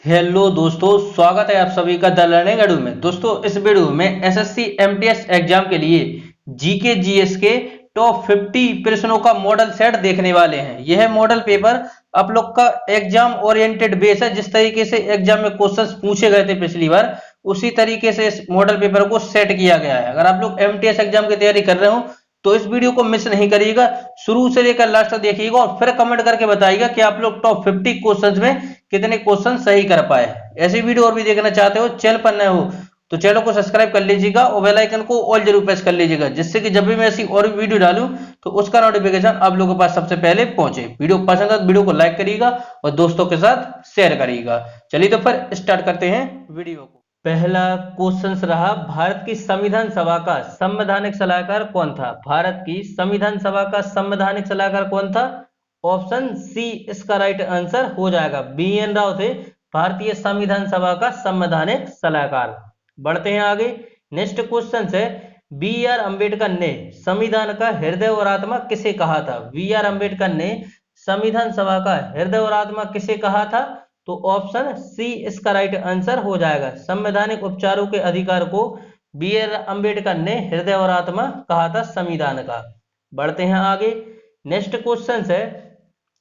Hello दोस्तों, स्वागत है आप सभी का द लर्निंग एडू में। दोस्तों, इस वीडियो में एसएससी एमटीएस एग्जाम के लिए जीके जीएस के टॉप 50 प्रश्नों का मॉडल सेट देखने वाले हैं। यह मॉडल पेपर आप लोग का एग्जाम ओरिएंटेड बेस है। जिस तरीके से एग्जाम में क्वेश्चंस पूछे गए थे पिछली बार, उसी तरीके से इस मॉडल पेपर को सेट किया गया है। अगर आप लोग एमटीएस एग्जाम की तैयारी कर रहे हो तो इस वीडियो को मिस नहीं करिएगा, शुरू से लेकर लास्ट तक देखिएगा और फिर कमेंट करके बताइएगा कि आप लोग टॉप 50 क्वेश्चंस में कितने क्वेश्चन सही कर पाए। ऐसी वीडियो और भी देखना चाहते हो, चैनल पर नए हो तो चैनल को सब्सक्राइब कर लीजिएगा और बेल आइकन को ऑल जरूर प्रेस कर लीजिएगा, जिससे कि जब भी मैं ऐसी और भी वीडियो डालूं तो उसका नोटिफिकेशन आप लोगों के पास सबसे पहले पहुंचे। वीडियो पसंद है तो वीडियो को लाइक करिएगा और दोस्तों के साथ शेयर करिएगा। चलिए तो फिर स्टार्ट करते हैं वीडियो को। पहला क्वेश्चन रहा, भारत की संविधान सभा का संवैधानिक सलाहकार कौन था? भारत की संविधान सभा का संवैधानिक सलाहकार कौन था? ऑप्शन सी इसका राइट आंसर हो जाएगा। BN राव थे भारतीय संविधान सभा का संवैधानिक सलाहकार। बढ़ते हैं आगे। नेक्स्ट क्वेश्चन है, BR अम्बेडकर ने संविधान का हृदय और आत्मा किसे कहा था? BR अम्बेडकर ने संविधान सभा का हृदय और आत्मा किसे कहा था? तो ऑप्शन सी इसका राइट आंसर हो जाएगा। संवैधानिक उपचारों के अधिकार को BR अम्बेडकर ने हृदय और आत्मा कहा था संविधान का। बढ़ते हैं आगे। नेक्स्ट क्वेश्चन है,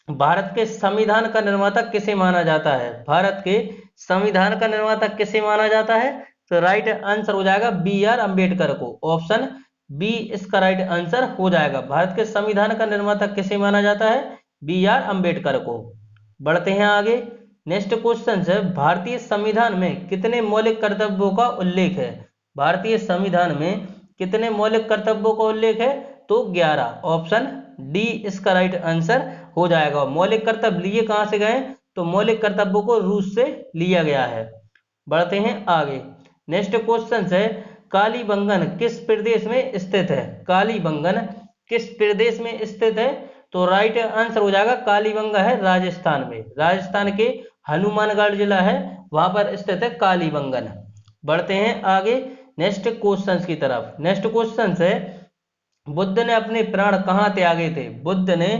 भारत के संविधान का निर्माता किसे माना जाता है? भारत के संविधान का निर्माता किसे माना जाता है? तो राइट आंसर हो जाएगा BR अम्बेडकर को। ऑप्शन बी इसका राइट आंसर हो जाएगा। भारत के संविधान का निर्माता किसे माना जाता है? BR अम्बेडकर को। बढ़ते हैं आगे। नेक्स्ट क्वेश्चन है, भारतीय संविधान में कितने मौलिक कर्तव्यों का उल्लेख है? भारतीय संविधान में कितने मौलिक कर्तव्यों का उल्लेख है? तो 11। ऑप्शन डी इसका राइट आंसर हो जाएगा। मौलिक कर्तव्य लिए कहां से गए? तो मौलिक कर्तव्यों को रूस से लिया गया है। बढ़ते हैं आगे। नेक्स्ट क्वेश्चन है, कालीबंगन किस प्रदेश में स्थित है? कालीबंगन किस प्रदेश में स्थित है? तो राइट आंसर हो जाएगा कालीबंगा है राजस्थान में। राजस्थान के हनुमानगढ़ जिला है, वहां पर स्थित है कालीबंगन। बढ़ते हैं आगे नेक्स्ट क्वेश्चन की तरफ। नेक्स्ट क्वेश्चन है, बुद्ध ने अपने प्राण कहाँ त्यागे थे? बुद्ध ने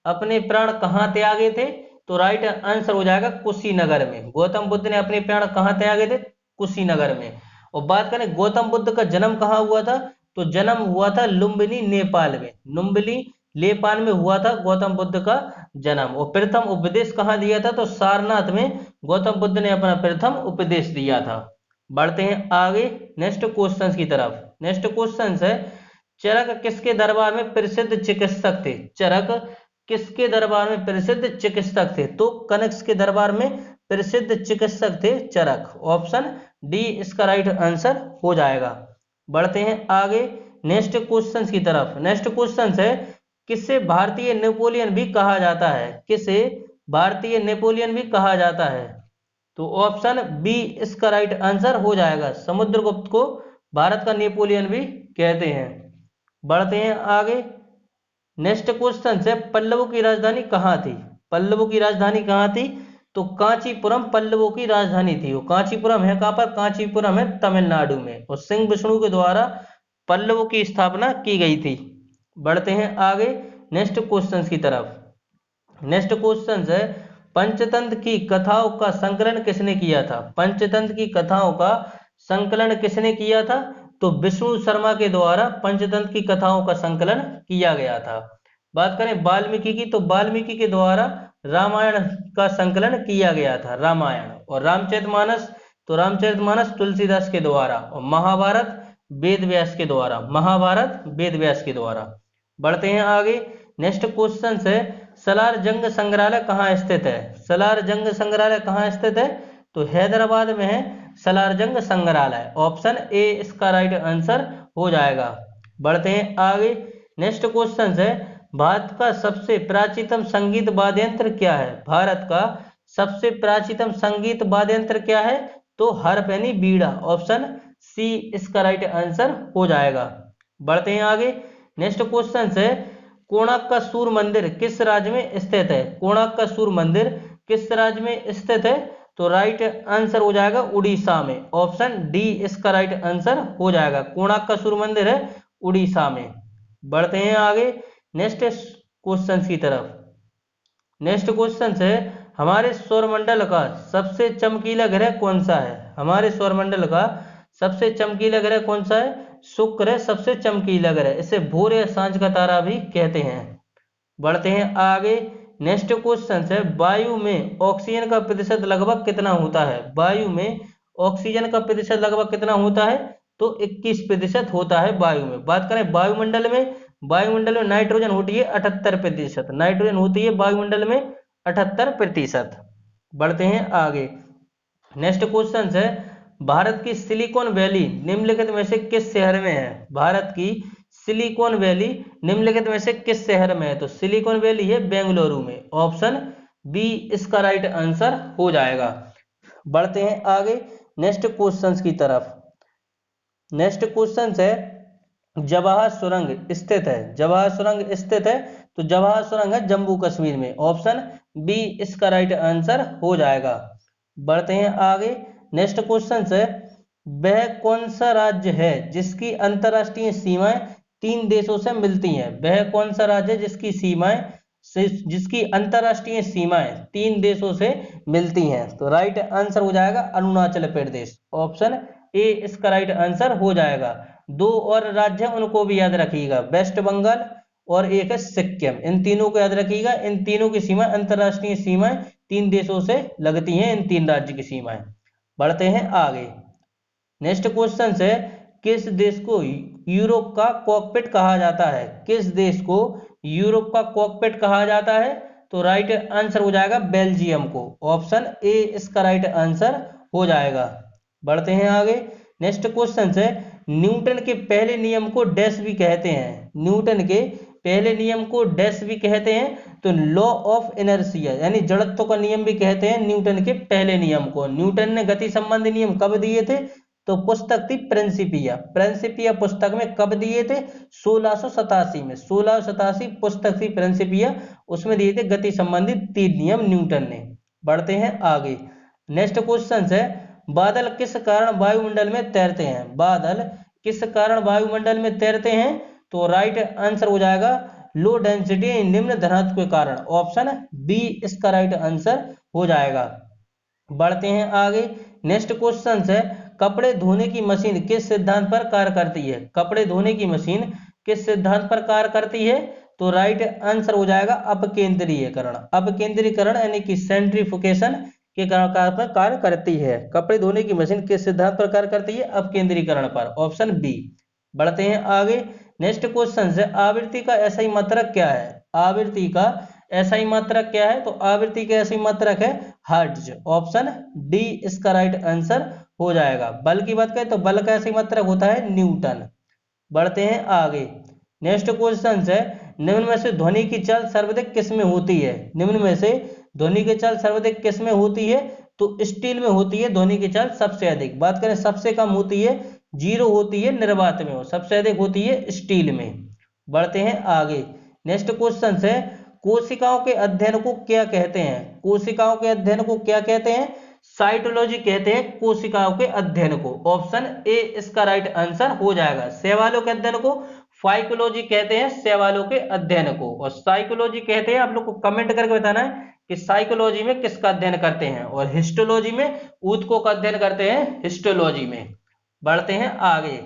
अपने प्राण कहाँ त्यागे थे? तो राइट आंसर हो जाएगा कुशीनगर में। गौतम बुद्ध ने अपने प्राण कहाँ त्यागे थे? कुशीनगर में। और बात करें गौतम बुद्ध का जन्म कहाँ हुआ था? तो जन्म हुआ था लुम्बिनी नेपाल में। लुम्बिनी नेपाल में हुआ था गौतम बुद्ध का जन्म। और प्रथम उपदेश कहाँ दिया था? तो सारनाथ में गौतम बुद्ध ने अपना प्रथम उपदेश दिया था। बढ़ते हैं आगे नेक्स्ट क्वेश्चन की तरफ। नेक्स्ट क्वेश्चन है, चरक किसके दरबार में प्रसिद्ध चिकित्सक थे? चरक किसके दरबार में प्रसिद्ध चिकित्सक थे? तो कनक के दरबार में प्रसिद्ध चिकित्सक थे चरक। ऑप्शन डी इसका राइट आंसर हो जाएगा। बढ़ते हैं आगे नेक्स्ट क्वेश्चन की तरफ। नेक्स्ट क्वेश्चन है, किसे भारतीय नेपोलियन भी कहा जाता है? किसे भारतीय नेपोलियन भी कहा जाता है? तो ऑप्शन बी इसका राइट आंसर हो जाएगा। समुद्रगुप्त को भारत का नेपोलियन भी कहते हैं। बढ़ते हैं आगे। नेक्स्ट क्वेश्चन है, पल्लवों की राजधानी कहाँ थी? पल्लवों की राजधानी कहाँ थी? तो कांचीपुरम पल्लवों की राजधानी थी। वो कांचीपुरम है कहाँ पर? कांचीपुरम है तमिलनाडु में। और सिंह विष्णु के द्वारा पल्लवों की स्थापना की गई थी। बढ़ते हैं आगे नेक्स्ट क्वेश्चन की तरफ। नेक्स्ट क्वेश्चन है, पंचतंत्र की कथाओं का संकलन किसने किया था? पंचतंत्र की कथाओं का संकलन किसने किया था? तो विष्णु शर्मा के द्वारा पंचतंत्र की कथाओं का संकलन किया गया था। बात करें वाल्मीकि की, तो वाल्मीकि के द्वारा रामायण का संकलन किया गया था, रामायण। और रामचरितमानस, तो रामचरितमानस तुलसीदास के द्वारा। और महाभारत वेद व्यास के द्वारा। महाभारत वेद व्यास के द्वारा। बढ़ते हैं आगे। नेक्स्ट क्वेश्चन है, सलार जंग संग्रहालय कहाँ स्थित है? सलार जंग संग्रहालय कहाँ स्थित है? तो हैदराबाद में है सलार जंग संग्रहालय। ऑप्शन ए इसका राइट आंसर हो जाएगा। बढ़ते हैं आगे। नेक्स्ट क्वेश्चन है, भारत का सबसे प्राचीनतम संगीत वाद्य यंत्र क्या है? भारत का सबसे प्राचीनतम संगीत वाद्य यंत्र क्या है? तो हरपैनी बीड़ा। ऑप्शन सी इसका राइट आंसर हो जाएगा। बढ़ते हैं आगे। नेक्स्ट क्वेश्चन है, कोणार्क का सूर्य मंदिर किस राज्य में स्थित है? कोणार्क का सूर्य मंदिर किस राज्य में स्थित है? तो राइट आंसर हो जाएगा उड़ीसा में। ऑप्शन डी इसका राइट आंसर हो जाएगा। कोणार्क का सूर्य मंदिर है उड़ीसा में। बढ़ते हैं आगे नेक्स्ट क्वेश्चन की तरफ। नेक्स्ट क्वेश्चन है, हमारे सौरमंडल का सबसे चमकीला ग्रह कौन सा है? हमारे सौरमंडल का सबसे चमकीला ग्रह कौन सा है? शुक्र है सबसे चमकीला ग्रह, इसे भोर या सांझ का तारा भी कहते हैं। बढ़ते हैं आगे। नेक्स्ट क्वेश्चन है, वायु में ऑक्सीजन का प्रतिशत लगभग कितना होता है? वायु में ऑक्सीजन का प्रतिशत लगभग कितना होता है? तो 21% होता है वायु में। बात करें वायुमंडल में, वायुमंडल में नाइट्रोजन होती है 78%, नाइट्रोजन होती है वायुमंडल में 78%। बढ़ते हैं आगे। नेक्स्ट क्वेश्चन है, भारत की सिलिकॉन वैली निम्नलिखित में से किस शहर में है? भारत की सिलिकॉन वैली निम्नलिखित में से किस शहर में है? तो सिलिकॉन वैली है बेंगलुरु में। ऑप्शन बी इसका राइट आंसर हो जाएगा। बढ़ते हैं आगे नेक्स्ट क्वेश्चन की तरफ। नेक्स्ट क्वेश्चन है, जवाहर सुरंग स्थित है, जवाहर सुरंग स्थित है, तो जवाहर सुरंग है जम्मू कश्मीर में। ऑप्शन बी इसका राइट आंसर हो जाएगा। बढ़ते हैं आगे। नेक्स्ट क्वेश्चन है, वह कौन सा राज्य है जिसकी अंतरराष्ट्रीय सीमाएं 3 देशों से मिलती हैं? वह कौन सा राज्य है जिसकी अंतरराष्ट्रीय सीमाएं 3 देशों से मिलती हैं? तो राइट आंसर हो जाएगा अरुणाचल प्रदेश। ऑप्शन ए इसका राइट आंसर हो जाएगा। 2 और राज्य हैं, उनको भी याद रखिएगा, वेस्ट बंगाल और एक है सिक्किम। इन तीनों को याद रखिएगा, इन तीनों की सीमा अंतरराष्ट्रीय सीमाएं 3 देशों से लगती हैं, इन 3 राज्य की सीमाएं। बढ़ते हैं आगे। नेक्स्ट क्वेश्चन है, किस देश को यूरोप का कॉकपिट कहा जाता है? किस देश को यूरोप का कॉकपिट कहा जाता है? तो राइट आंसर हो जाएगा बेल्जियम को। ऑप्शन ए इसका राइट आंसर हो जाएगा। बढ़ते हैं आगे। नेक्स्ट क्वेश्चन है, न्यूटन के पहले नियम को डैश भी कहते हैं? न्यूटन के पहले नियम को डैश भी कहते हैं? तो लॉ ऑफ इनर्शिया यानी जड़त्व का नियम भी कहते हैं न्यूटन के पहले नियम को। न्यूटन ने गति संबंधी नियम कब दिए थे? तो पुस्तक थी प्रिंसिपिया, प्रिंसिपिया पुस्तक में कब दिए थे? 1687 में, 1687 पुस्तक थी प्रिंसिपिया, उसमें दिए थे गति संबंधी 3 नियम न्यूटन ने। बढ़ते हैं आगे। नेक्स्ट क्वेश्चन है, बादल किस कारण वायुमंडल में तैरते हैं? बादल किस कारण वायुमंडल में तैरते हैं? तो राइट आंसर हो जाएगा लो डेंसिटी निम्न घनत्व के कारण। ऑप्शन बी इसका राइट आंसर हो जाएगा। बढ़ते हैं आगे। नेक्स्ट क्वेश्चन है, कपड़े धोने की मशीन किस सिद्धांत पर कार्य करती है? कपड़े धोने की मशीन किस सिद्धांत पर कार्य करती है? तो राइट आंसर हो जाएगा अपकेंद्रीयकरण। अपकेंद्रीकरण यानी कि सेंट्रीफ्यूगेशन के कारण पर कार्य करती है। कपड़े धोने की मशीन किस सिद्धांत पर कार्य करती है? अपकेंद्रीकरण पर। Option B. बढ़ते हैं आगे। नेक्स्ट क्वेश्चन है, आवृत्ति का एसआई मात्रक क्या है? आवृत्ति का एसआई मात्रक क्या है? तो आवृत्ति का एसआई मात्रक है हर्ट्ज। ऑप्शन डी इसका राइट आंसर हो जाएगा। बल की बात करें तो बल का एसआई मात्रक होता है न्यूटन। बढ़ते हैं आगे। नेक्स्ट क्वेश्चन है, निम्न में से ध्वनि की चाल सर्वाधिक किस में होती है? निम्न में से ध्वनि की चाल सर्वाधिक किस में होती है? तो स्टील में होती है ध्वनि की चाल सबसे अधिक। बात करें सबसे कम होती है 0 होती है निर्वात में, सबसे अधिक होती है स्टील में। बढ़ते हैं आगे। नेक्स्ट क्वेश्चन है, कोशिकाओं के अध्ययन को क्या कहते हैं? कोशिकाओं के अध्ययन को क्या कहते हैं? साइटोलॉजी कहते हैं कोशिकाओं के अध्ययन को। ऑप्शन ए इसका राइट आंसर हो जाएगा। शैवालों के अध्ययन को फाइकोलॉजी कहते हैं, शैवालों के अध्ययन को, और साइकोलॉजी कहते हैं, आप लोग को कमेंट करके बताना है कि साइकोलॉजी में किसका अध्ययन करते हैं, और हिस्टोलॉजी में ऊतकों का अध्ययन करते हैं हिस्टोलॉजी में। बढ़ते हैं आगे।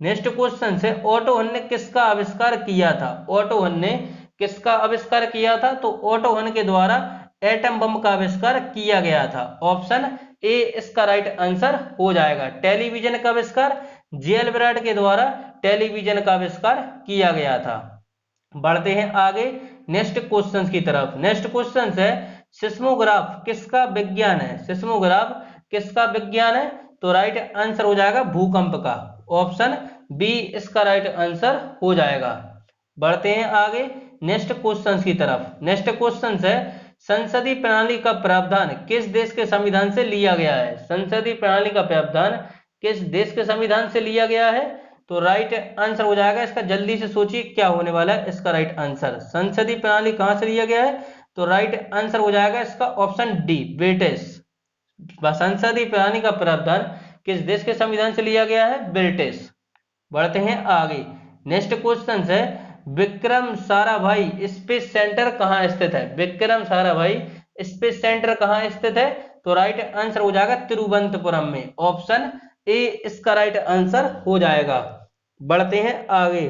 नेक्स्ट क्वेश्चन है, ओटो हन ने किसका आविष्कार किया था? ओटो हन ने किसका आविष्कार किया था? तो ओटो हन के द्वारा एटम बम का आविष्कार किया गया था। ऑप्शन ए इसका राइट आंसर हो जाएगा। टेलीविजन का आविष्कार जे एल ब्राइट के द्वारा टेलीविजन का आविष्कार किया गया था। बढ़ते हैं आगे नेक्स्ट क्वेश्चन की तरफ। नेक्स्ट क्वेश्चन है, सिस्मोग्राफ किसका विज्ञान है? सिस्मोग्राफ किसका विज्ञान है? तो राइट आंसर हो जाएगा भूकंप का। ऑप्शन बी इसका राइट आंसर हो जाएगा। बढ़ते हैं आगे नेक्स्ट क्वेश्चन की तरफ। नेक्स्ट क्वेश्चन है, संसदीय प्रणाली का प्रावधान किस देश के संविधान से लिया गया है? संसदीय प्रणाली का प्रावधान किस देश के संविधान से लिया गया है? तो राइट आंसर हो जाएगा, इसका जल्दी से सोचिए क्या होने वाला है इसका राइट आंसर। संसदीय प्रणाली कहां से लिया गया है? तो राइट आंसर हो जाएगा इसका ऑप्शन डी ब्रिटिश। संसदीय प्रणाली का प्रावधान किस देश के संविधान से लिया गया है? ब्रिटिश। बढ़ते हैं आगे। नेक्स्ट क्वेश्चन है, विक्रम साराभाई स्पेस सेंटर कहां स्थित है? विक्रम साराभाई स्पेस सेंटर कहाँ स्थित है? तो राइट आंसर हो जाएगा तिरुवनंतपुरम में। ऑप्शन ए इसका राइट आंसर हो जाएगा। बढ़ते हैं आगे।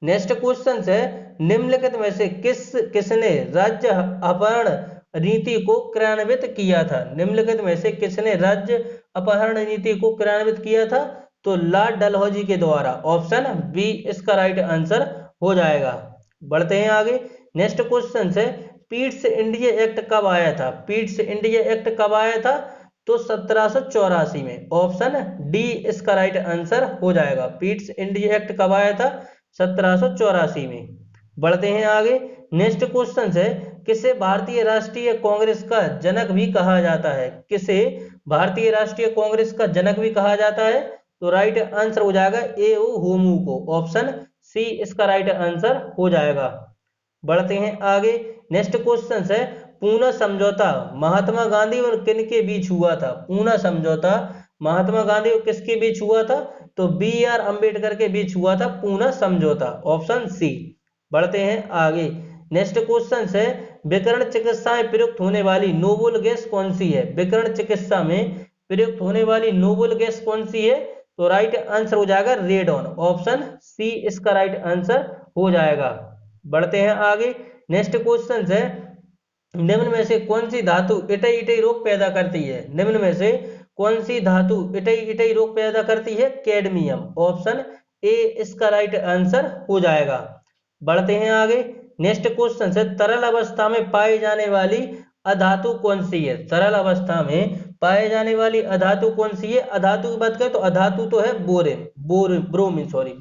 नेक्स्ट क्वेश्चन है, निम्नलिखित में से किसने राज्य अपहरण नीति को क्रियान्वित किया था? निम्नलिखित में से किसने राज्य अपहरण नीति को क्रियान्वित किया था? तो लॉर्ड डलहौजी के द्वारा। ऑप्शन बी इसका राइट आंसर हो जाएगा। बढ़ते हैं आगे। नेक्स्ट क्वेश्चन है, पीट्स इंडिया एक्ट कब आया था? पीट्स इंडिया एक्ट कब आया था? तो 1784 में। ऑप्शन डी इसका राइट आंसर हो जाएगा। पीट्स इंडिया एक्ट कब आया था? 1784 में। बढ़ते हैं आगे। नेक्स्ट क्वेश्चन है, किसे भारतीय राष्ट्रीय कांग्रेस का जनक भी कहा जाता है? किसे भारतीय राष्ट्रीय कांग्रेस का जनक भी कहा जाता है? तो राइट आंसर हो जाएगा ए ओ होमू को। ऑप्शन सी इसका राइट आंसर हो जाएगा। बढ़ते हैं आगे। नेक्स्ट क्वेश्चन है, पूना समझौता महात्मा गांधी और किन के बीच हुआ था? पूना समझौता महात्मा गांधी और किसके बीच हुआ था? तो बी आर अंबेडकर के बीच हुआ था पूना समझौता। Option C. बढ़ते हैं आगे। नेक्स्ट क्वेश्चन है, विकिरण चिकित्सा में प्रयुक्त होने वाली नोबल गैस कौन सी है? विकिरण चिकित्सा में प्रयुक्त होने वाली नोबल गैस कौन सी है? तो राइट आंसर हो जाएगा रेडॉन। ऑप्शन सी इसका राइट आंसर हो जाएगा। बढ़ते हैं आगे। नेक्स्ट क्वेश्चन है, निम्न में से कौन सी धातु इटई इटई रोग पैदा करती है? निम्न में से कौन सी धातु इटई इटई रोग पैदा करती है? कैडमियम। ऑप्शन ए इसका राइट आंसर हो जाएगा। बढ़ते हैं आगे। नेक्स्ट क्वेश्चन है, तरल अवस्था में पाई जाने वाली अधातु कौन सी है? तरल अवस्था में पाए जाने वाली अधातु कौन सी है? अधातु की बात करें तो अधातु तो है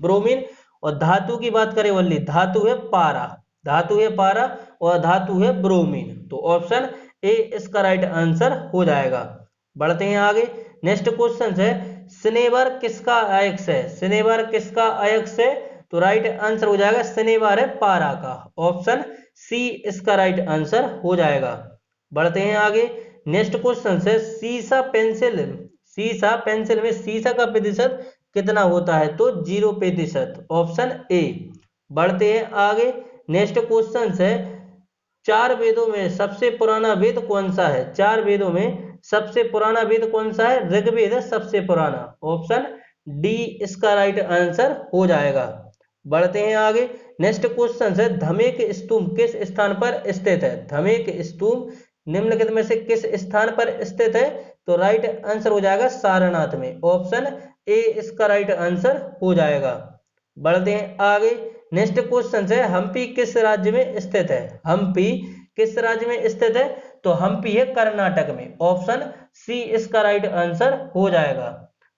ब्रोमीन। और धातु की बात करें वल्ली, धातु है पारा और धातु है ब्रोमीन। तो ऑप्शन ए इसका राइट आंसर हो जाएगा। बढ़ते हैं आगे। नेक्स्ट क्वेश्चन है, सिनेबार किसका अयस्क है? सिनेबार किसका अयस्क है? तो राइट आंसर हो जाएगा सिनेबार है पारा का। ऑप्शन सी इसका राइट आंसर हो जाएगा। बढ़ते हैं आगे। नेक्स्ट क्वेश्चन है, सीसा पेंसिल में सीसा का प्रतिशत कितना होता है? तो 0%। Option A. बढ़ते हैं आगे। नेक्स्ट क्वेश्चन है, चार वेदों में सबसे पुराना वेद कौन सा है? चार वेदों में सबसे पुराना वेद कौन सा है? ऋग्वेद है सबसे पुराना। ऑप्शन डी इसका राइट आंसर हो जाएगा। बढ़ते हैं आगे। नेक्स्ट क्वेश्चन है, धमेक स्तूप किस स्थान पर स्थित है? धमेक स्तूप निम्नलिखित में से किस स्थान पर स्थित है? तो राइट आंसर हो जाएगा सारनाथ में। ऑप्शन ए इसका राइट आंसर हो जाएगा। बढ़ते हैं आगे। नेक्स्ट क्वेश्चन है, हम्पी किस राज्य में स्थित है? हम्पी किस राज्य में स्थित है? तो हम्पी है कर्नाटक में। ऑप्शन सी इसका राइट आंसर हो जाएगा।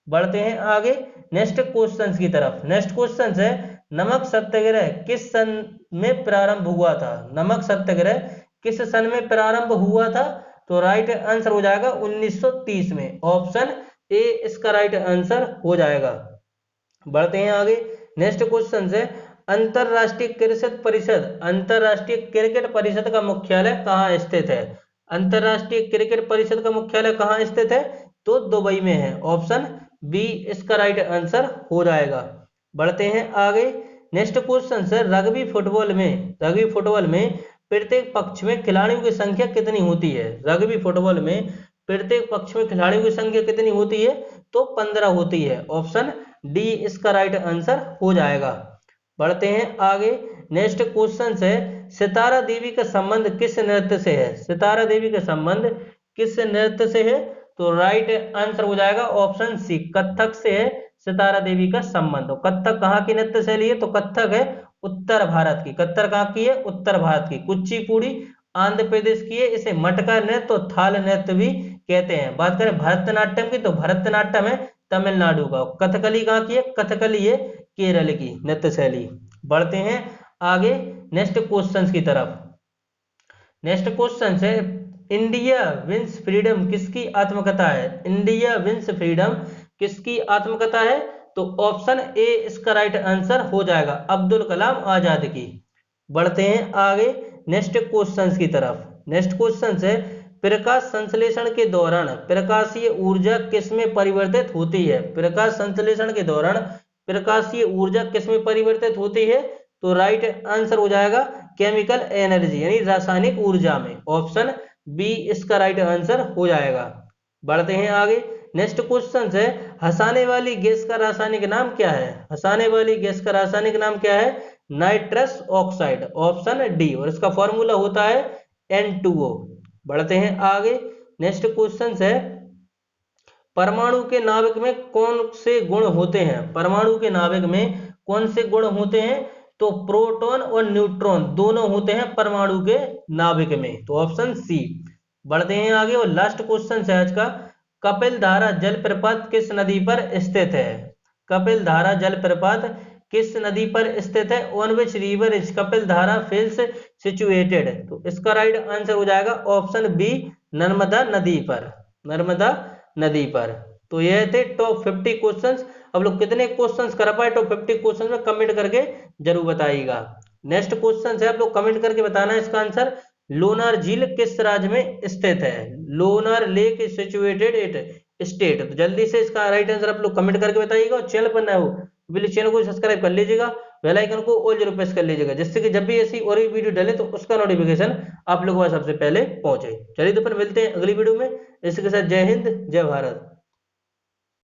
बढ़ते हैं आगे नेक्स्ट क्वेश्चन की तरफ। नेक्स्ट क्वेश्चन है, नमक सत्याग्रह किस सन में प्रारंभ हुआ था? नमक सत्याग्रह किस सन में प्रारंभ हुआ था? तो राइट आंसर हो जाएगा 1930 में। ऑप्शन ए इसका राइट आंसर हो जाएगा। बढ़ते हैं आगे। नेक्स्ट क्वेश्चन है, अंतरराष्ट्रीय क्रिकेट परिषद का मुख्यालय कहाँ स्थित है? अंतरराष्ट्रीय क्रिकेट परिषद का मुख्यालय कहाँ स्थित है? तो दुबई में है। ऑप्शन बी इसका राइट आंसर हो जाएगा। बढ़ते हैं आगे। नेक्स्ट क्वेश्चन है, रग्बी फुटबॉल में प्रत्येक पक्ष में खिलाड़ियों की संख्या कितनी होती है? रग्बी फुटबॉल में प्रत्येक पक्ष में खिलाड़ियों की संख्या कितनी होती है? तो 15 होती है। ऑप्शन डी इसका राइट आंसर हो जाएगा। बढ़ते हैं आगे। नेक्स्ट क्वेश्चन है, सितारा देवी का संबंध किस नृत्य से है? सितारा देवी का संबंध किस नृत्य से है? तो राइट आंसर हो जाएगा ऑप्शन सी, कथक से है सितारा देवी का संबंध। तो कथक कहाँ की नृत्य शैली है? तो कथक है उत्तर भारत की। कथक कहाँ की है? उत्तर भारत की। कुचिपुड़ी आंध्र प्रदेश की है। इसे मटका नृत्य और थाल नृत्य भी कहते हैं। बात करें भरतनाट्यम की, तो भरतनाट्यम है तमिलनाडु का। कथकली कहाँ की है? कथकली है केरल की नृत्य शैली। बढ़ते हैं आगे नेक्स्ट क्वेश्चन की तरफ। नेक्स्ट क्वेश्चन है, इंडिया विंस फ्रीडम किसकी आत्मकथा है? इंडिया विंस फ्रीडम किसकी आत्मकथा है? तो ऑप्शन ए इसका राइट आंसर हो जाएगा, अब्दुल कलाम आजाद की। बढ़ते हैं आगे नेक्स्ट क्वेश्चन की तरफ। नेक्स्ट क्वेश्चन है, प्रकाश संश्लेषण के दौरान प्रकाशीय ऊर्जा किसमें परिवर्तित होती है? प्रकाश संश्लेषण के दौरान प्रकाशीय ऊर्जा किसमें परिवर्तित होती है? तो राइट आंसर हो जाएगा केमिकल एनर्जी यानी रासायनिक ऊर्जा में। ऑप्शन बी इसका राइट आंसर हो जाएगा। बढ़ते हैं आगे। नेक्स्ट क्वेश्चन है, हंसाने वाली गैस का रासायनिक नाम क्या है? हंसाने वाली गैस का रासायनिक नाम क्या है? Nitrous oxide. ऑप्शन डी, और इसका फॉर्मूला होता है N2O। बढ़ते हैं आगे। नेक्स्ट क्वेश्चन है, परमाणु के नाभिक में कौन से गुण होते हैं? परमाणु के नाभिक में कौन से गुण होते हैं? तो प्रोटॉन और न्यूट्रॉन दोनों होते हैं परमाणु के नाभिक में, तो ऑप्शन सी। बढ़ते हैं आगे और लास्ट क्वेश्चन है आज का, कपिल धारा जलप्रपात किस नदी पर स्थित है? कपिल धारा जलप्रपात किस नदी पर स्थित है? On which river is Kapil धारा फील्स सिचुएटेड? तो इसका राइट आंसर हो जाएगा ऑप्शन बी, नर्मदा नदी पर। नर्मदा नदी पर। तो ये थे टॉप 50 क्वेश्चंस। अब लोग कितने क्वेश्चंस कर पाए टॉप 50 क्वेश्चंस में कमेंट करके जरूर बताइएगा। नेक्स्ट क्वेश्चन है, आप लोग कमेंट करके बताना है इसका आंसर। लोनार झील किस राज्य में स्थित है? Lonar lake is situated at state. तो जल्दी से इसका राइट आंसर आप लोग कमेंट करके बताइएगा, और चैनल पर नए हो प्लीज चैनल को सब्सक्राइब कर लीजिएगा, बेल आइकन को ऑल जरूर प्रेस कर लीजिएगा, जिससे कि जब भी ऐसी और भी वीडियो डाले तो उसका नोटिफिकेशन आप लोगों के पास सबसे पहले पहुंचे। चलिए तो फिर मिलते हैं अगली वीडियो में। इसके साथ जय हिंद, जय भारत।